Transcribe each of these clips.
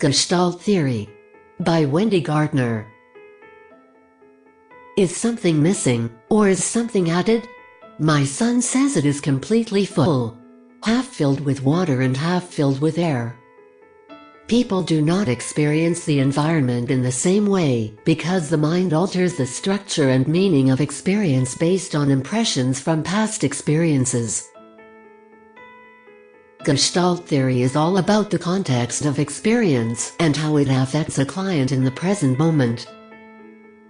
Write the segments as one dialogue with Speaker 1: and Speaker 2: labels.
Speaker 1: Gestalt Theory by Wendy Gardner. Is something missing, or is something added? My son says it is completely full, half filled with water and half filled with air. People do not experience the environment in the same way because the mind alters the structure and meaning of experience based on impressions from past experiences. Gestalt theory is all about the context of experience and how it affects a client in the present moment.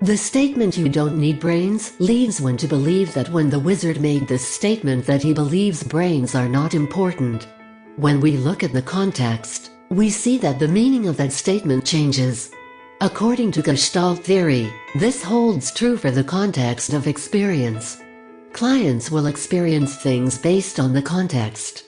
Speaker 1: The statement "you don't need brains" leads one to believe that when the wizard made this statement that he believes brains are not important. When we look at the context, we see that the meaning of that statement changes. According to Gestalt theory, this holds true for the context of experience. Clients will experience things based on the context.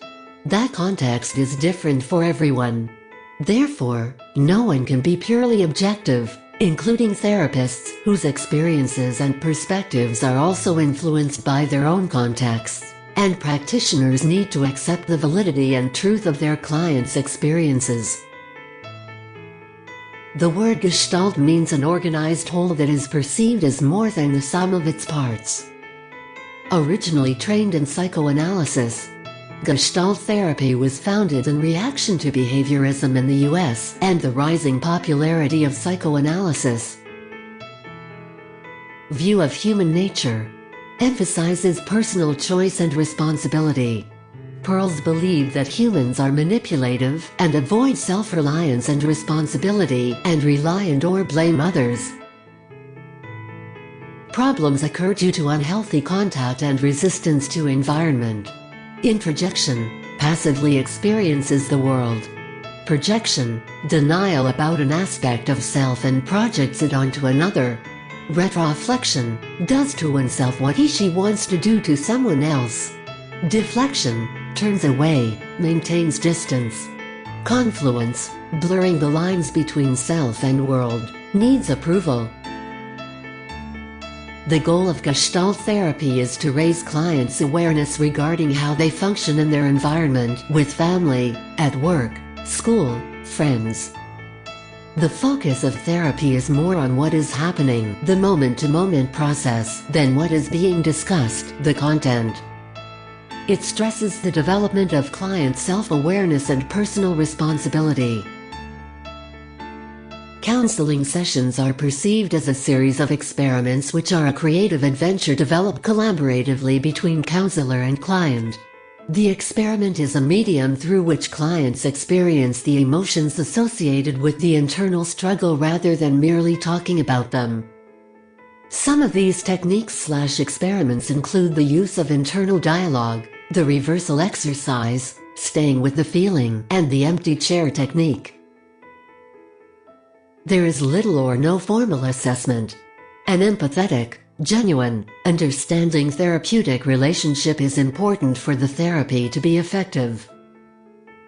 Speaker 1: That context is different for everyone. Therefore, no one can be purely objective, including therapists whose experiences and perspectives are also influenced by their own contexts, and practitioners need to accept the validity and truth of their clients' experiences. The word Gestalt means an organized whole that is perceived as more than the sum of its parts. Originally trained in psychoanalysis, Gestalt therapy was founded in reaction to behaviorism in the US and the rising popularity of psychoanalysis. View of human nature emphasizes personal choice and responsibility. Pearls believe that humans are manipulative and avoid self-reliance and responsibility and rely and/or blame others. Problems occur due to unhealthy contact and resistance to environment. Introjection passively experiences the world. Projection, denial about an aspect of self and projects it onto another. Retroflexion, does to oneself what he/she wants to do to someone else. Deflection, turns away, maintains distance. Confluence, blurring the lines between self and world, needs approval. The goal of Gestalt therapy is to raise clients' awareness regarding how they function in their environment, with family, at work, school, friends. The focus of therapy is more on what is happening, the moment-to-moment process, than what is being discussed, the content. It stresses the development of client self-awareness and personal responsibility. Counseling sessions are perceived as a series of experiments which are a creative adventure developed collaboratively between counselor and client. The experiment is a medium through which clients experience the emotions associated with the internal struggle rather than merely talking about them. Some of these techniques/experiments include the use of internal dialogue, the reversal exercise, staying with the feeling, and the empty chair technique. There is little or no formal assessment. An empathetic, genuine, understanding therapeutic relationship is important for the therapy to be effective.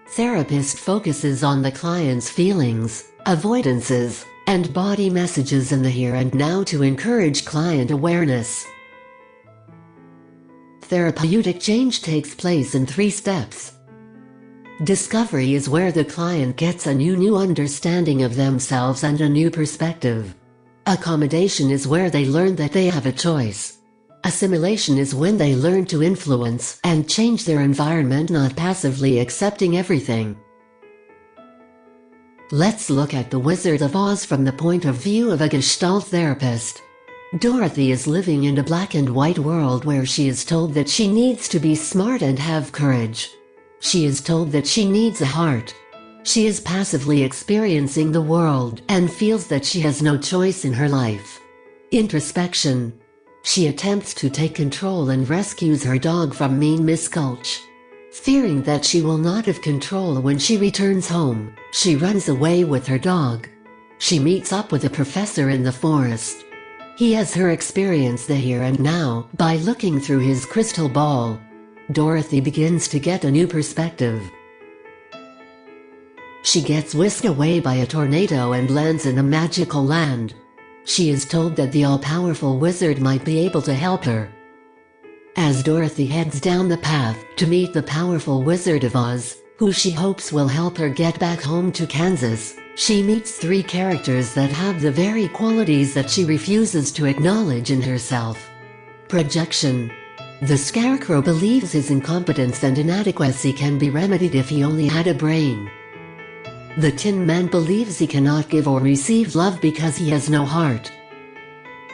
Speaker 1: Therapist focuses on the client's feelings, avoidances, and body messages in the here and now to encourage client awareness. Therapeutic change takes place in 3 steps. Discovery is where the client gets a new understanding of themselves and a new perspective. Accommodation is where they learn that they have a choice. Assimilation is when they learn to influence and change their environment, not passively accepting everything. Let's look at the Wizard of Oz from the point of view of a Gestalt therapist. Dorothy is living in a black and white world where she is told that she needs to be smart and have courage. She is told that she needs a heart. She is passively experiencing the world and feels that she has no choice in her life. Introspection. She attempts to take control and rescues her dog from mean Miss Gulch. Fearing that she will not have control when she returns home, she runs away with her dog. She meets up with a professor in the forest. He has her experience the here and now by looking through his crystal ball. Dorothy begins to get a new perspective. She gets whisked away by a tornado and lands in a magical land. She is told that the all-powerful wizard might be able to help her. As Dorothy heads down the path to meet the powerful Wizard of Oz, who she hopes will help her get back home to Kansas. She meets three characters that have the very qualities that she refuses to acknowledge in herself. Projection. The Scarecrow believes his incompetence and inadequacy can be remedied if he only had a brain. The Tin Man believes he cannot give or receive love because he has no heart.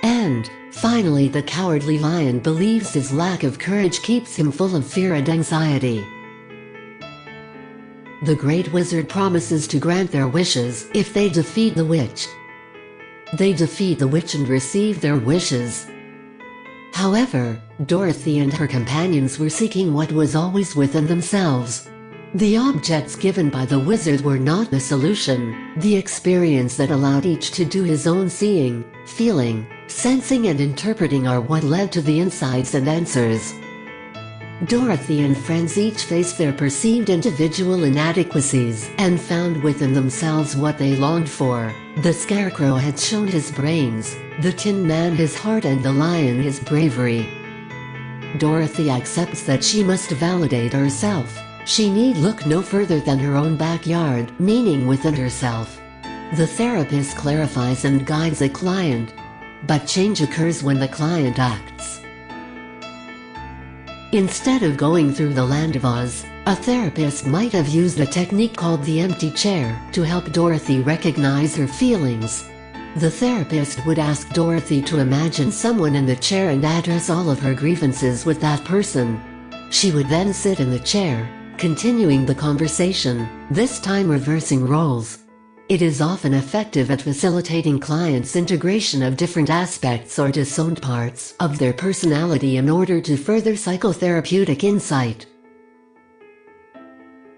Speaker 1: And, finally, the Cowardly Lion believes his lack of courage keeps him full of fear and anxiety. The Great Wizard promises to grant their wishes if they defeat the witch. They defeat the witch and receive their wishes. However, Dorothy and her companions were seeking what was always within themselves. The objects given by the wizard were not the solution. The experience that allowed each to do his own seeing, feeling, sensing and interpreting are what led to the insights and answers. Dorothy and friends each faced their perceived individual inadequacies and found within themselves what they longed for. The Scarecrow had shown his brains, the Tin Man his heart and the Lion his bravery. Dorothy accepts that she must validate herself. She need look no further than her own backyard, meaning within herself. The therapist clarifies and guides a client. But change occurs when the client acts. Instead of going through the Land of Oz, a therapist might have used a technique called the empty chair to help Dorothy recognize her feelings. The therapist would ask Dorothy to imagine someone in the chair and address all of her grievances with that person. She would then sit in the chair, continuing the conversation, this time reversing roles. It is often effective at facilitating clients' integration of different aspects or disowned parts of their personality in order to further psychotherapeutic insight.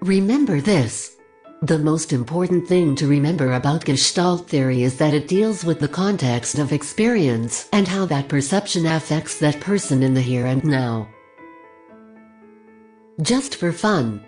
Speaker 1: Remember this. The most important thing to remember about Gestalt theory is that it deals with the context of experience and how that perception affects that person in the here and now. Just for fun,